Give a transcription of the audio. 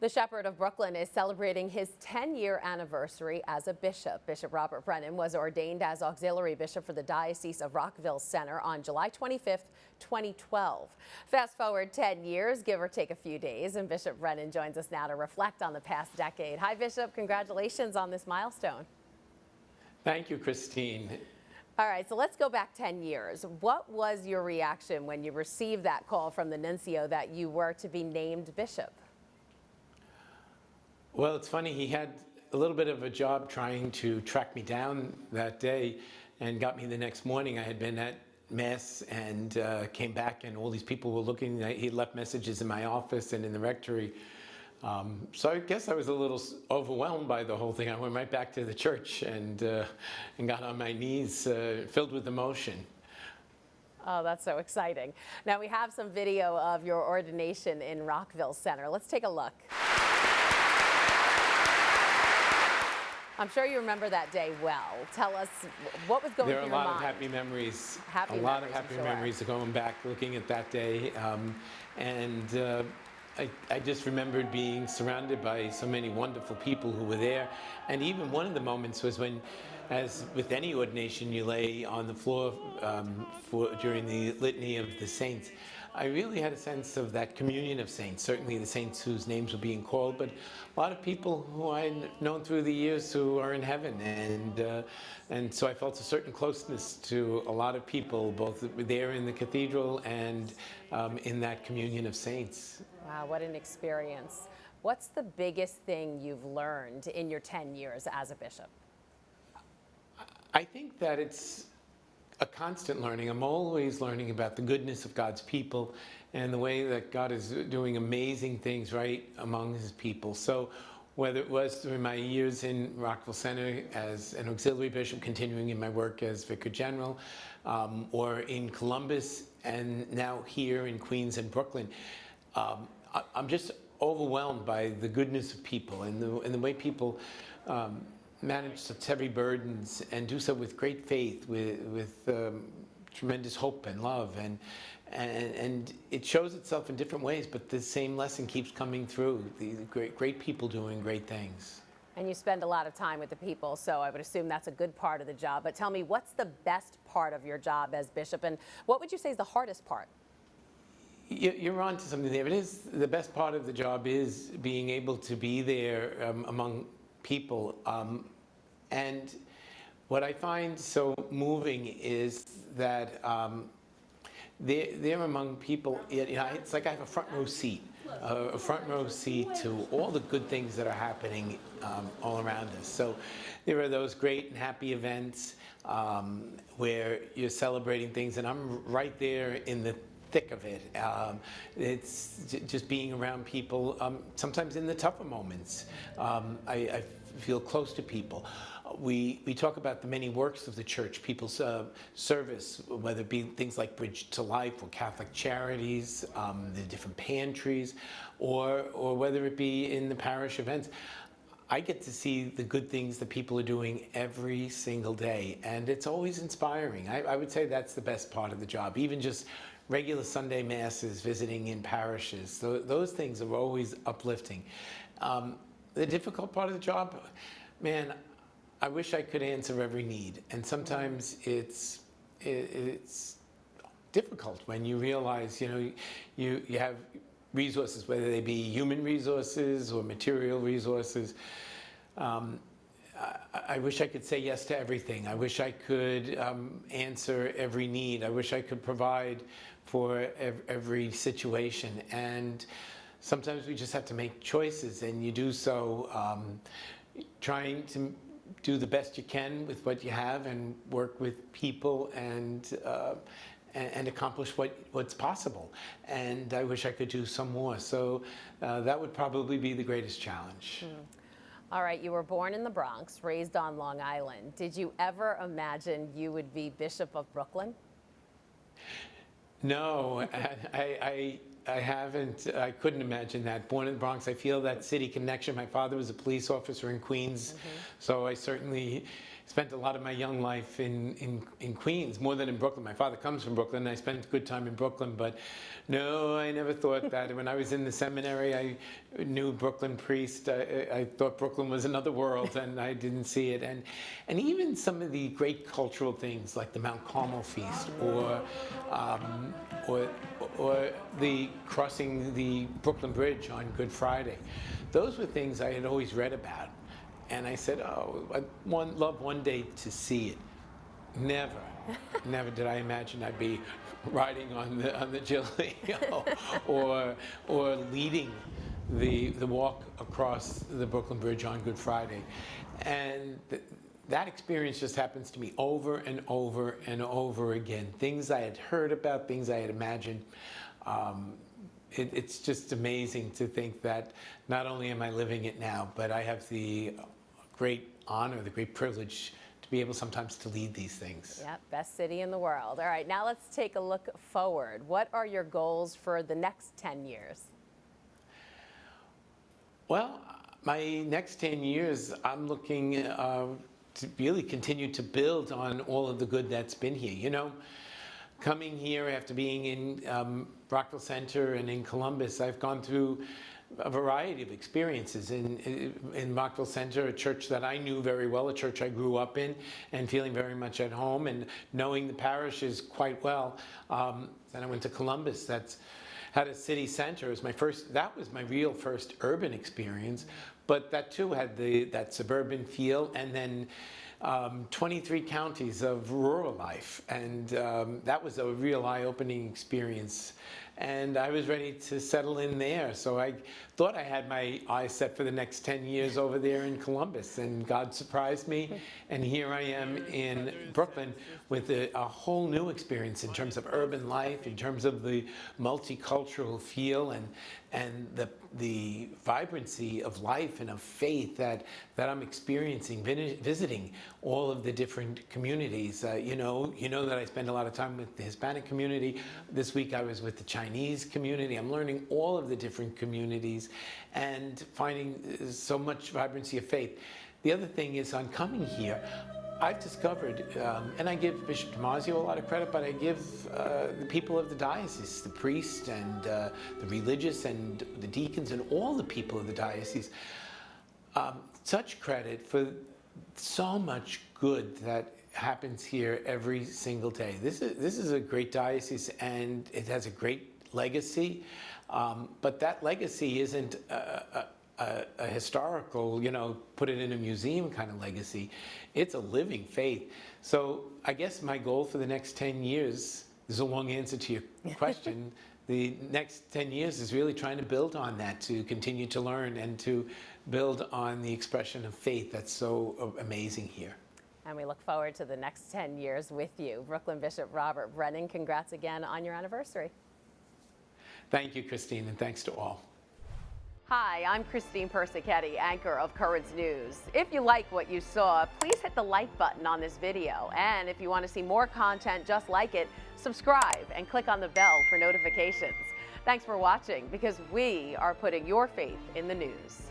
The Shepherd of Brooklyn is celebrating his 10-year anniversary as a bishop. Bishop Robert Brennan was ordained as auxiliary bishop for the Diocese of Rockville Centre on July 25th, 2012. Fast forward 10 years, give or take a few days, and Bishop Brennan joins us now to reflect on the past decade. Hi, Bishop. Congratulations on this milestone. Thank you, Christine. All right, so let's go back 10 years. What was your reaction when you received that call from the nuncio that you were to be named bishop? Well, it's funny, he had a little bit of a job trying to track me down that day and got me the next morning. I had been at Mass and came back, and all these people were looking. He left messages in my office and in the rectory. So I guess I was a little overwhelmed by the whole thing. I went right back to the church and got on my knees, filled with emotion. Oh, that's so exciting. Now we have some video of your ordination in Rockville Centre. Let's take a look. I'm sure you remember that day well. Tell us what was going through your mind. There are a lot of happy memories. A lot of happy memories going back, looking at that day. I just remembered being surrounded by so many wonderful people who were there. And even one of the moments was when, as with any ordination, you lay on the floor during the litany of the saints. I really had a sense of that communion of saints, certainly the saints whose names were being called, but a lot of people who I've known through the years who are in heaven. And so I felt a certain closeness to a lot of people, both there in the cathedral and in that communion of saints. Wow, what an experience. What's the biggest thing you've learned in your 10 years as a bishop? I think that it's a constant learning. I'm always learning about the goodness of God's people and the way that God is doing amazing things right among his people. So whether it was during my years in Rockville Centre as an auxiliary bishop, continuing in my work as vicar general, or in Columbus, and now here in Queens and Brooklyn, I'm just overwhelmed by the goodness of people and the way people manage such heavy burdens and do so with great faith, with tremendous hope and love, and it shows itself in different ways, but the same lesson keeps coming through. The great people doing great things. And you spend a lot of time with the people, so I would assume that's a good part of the job. But tell me, what's the best part of your job as bishop, and what would you say is the hardest part? You're on to something there. It is the best part of the job is being able to be there among people. And what I find so moving is that they're among people, it's like I have a front row seat to all the good things that are happening all around us. So there are those great and happy events where you're celebrating things, and I'm right there in the thick of it. It's just being around people, sometimes in the tougher moments. I feel close to people. We talk about the many works of the church, people's service, whether it be things like Bridge to Life or Catholic Charities, the different pantries, or whether it be in the parish events. I get to see the good things that people are doing every single day, and it's always inspiring. I would say that's the best part of the job. Even just regular Sunday masses, visiting in parishes, those things are always uplifting. The difficult part of the job, man, I wish I could answer every need, and sometimes it's difficult when you realize, you have resources, whether they be human resources or material resources. I wish I could say yes to everything. I wish I could answer every need. I wish I could provide for every situation. And sometimes we just have to make choices, and you do so trying to do the best you can with what you have and work with people and accomplish what's possible. And I wish I could do some more. So that would probably be the greatest challenge. All right, you were born in the Bronx, raised on Long Island. Did you ever imagine you would be Bishop of Brooklyn? No, I haven't. I couldn't imagine that. Born in the Bronx, I feel that city connection. My father was a police officer in Queens, so I certainly spent a lot of my young life in Queens, more than in Brooklyn. My father comes from Brooklyn, and I spent a good time in Brooklyn, but no, I never thought that. When I was in the seminary, I knew Brooklyn priest. I thought Brooklyn was another world, and I didn't see it. And even some of the great cultural things, like the Mount Carmel feast, or the crossing the Brooklyn Bridge on Good Friday. Those were things I had always read about. And I said, oh, I'd love one day to see it. Never did I imagine I'd be riding on the Giglio or leading the walk across the Brooklyn Bridge on Good Friday. And that experience just happens to me over and over and over again. Things I had heard about, things I had imagined. It's just amazing to think that not only am I living it now, but I have the great honor, the great privilege to be able sometimes to lead these things. Yep, best city in the world. All right, now let's take a look forward. What are your goals for the next 10 years? Well, my next 10 years, I'm looking to really continue to build on all of the good that's been here. You know, coming here after being in Rockville Centre and in Columbus, I've gone through a variety of experiences in Rockville Centre, a church that I knew very well, a church I grew up in, and feeling very much at home and knowing the parishes quite well. Then I went to Columbus. That's had a city center. That was my real first urban experience, but that too had that suburban feel, and then 23 counties of rural life, and that was a real eye-opening experience. And I was ready to settle in there, so I thought I had my eyes set for the next 10 years over there in Columbus, and God surprised me, and here I am in Brooklyn with a whole new experience in terms of urban life, in terms of the multicultural feel, and the vibrancy of life and of faith that I'm experiencing, visiting all of the different communities. You know that I spend a lot of time with the Hispanic community. This week I was with the Chinese community. I'm learning all of the different communities and finding so much vibrancy of faith. The other thing is, on coming here, I've discovered, and I give Bishop Damasio a lot of credit, but I give the people of the diocese, the priests and the religious and the deacons and all the people of the diocese, such credit for so much good that happens here every single day. This is a great diocese, and it has a great legacy, but that legacy isn't a historical, put it in a museum kind of legacy. It's a living faith. So I guess my goal for the next 10 years, this is a long answer to your question, the next 10 years is really trying to build on that, to continue to learn and to build on the expression of faith that's so amazing here. And we look forward to the next 10 years with you. Brooklyn Bishop Robert Brennan, congrats again on your anniversary. Thank you, Christine, and thanks to all. Hi, I'm Christine Persichetti, anchor of Currents News. If you like what you saw, please hit the like button on this video. And if you want to see more content just like it, subscribe and click on the bell for notifications. Thanks for watching, because we are putting your faith in the news.